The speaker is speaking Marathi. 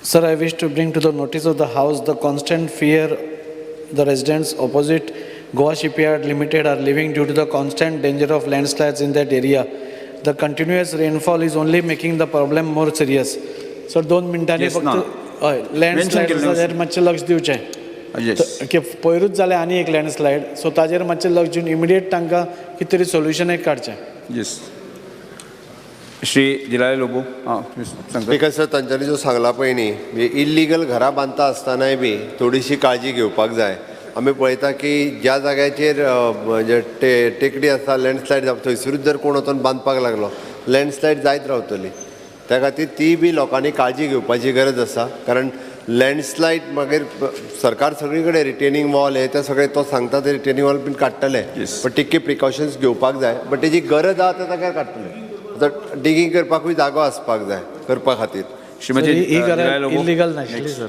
Sir, I wish to bring to the notice of the House the constant fear the residents opposite Goa Shipyard Limited are living due to the constant danger of landslides in that area. The continuous rainfall is only making the problem more serious. Sir, 2 मिनटांनी Yes, no. फक्त लँडस्लायड ताजेर मातशें लक्ष दिवचें. Yes. पयरूच जालें आनी एक लँडस्लायड, सो ताजेर मातशें लक्ष दिवन इमिडिएट तांकां कितें तरी सोल्युशन एक काडचें. Yes. श्री जिलाले लोबो स्पीकर सर, तांच्यांनी जो सांगला पळय न्ही, इल्लिगल घरां बांदता आसतनाय बी थोडीशी काळजी घेवपाक जाय. आमी पळयता की ज्या जाग्याचेर जे टेकडी आसा, लँडस्लायड जावप, थंयसरूच जर कोण वचून बांदपाक लागलो, लँडस्लायड जायत रावतली. त्या खातीर ती बी लोकांनी काळजी घेवपाची गरज आसा. कारण लँडस्लायड मागीर सरकार सगळी कडेन रिटेनिंग वॉल हे ते सगळे तो सांगता ते रिटेनिंग वॉल बीन काडटले, पण तितके प्रिकॉशन्स घेवपाक जाय. बट तेजी गरज आहा ते ताका काडटले. डिगींग करपाकूय जागो आसपाक जाय करपा खातीर. श्रीमती इलिगल नाशिल्ली सर.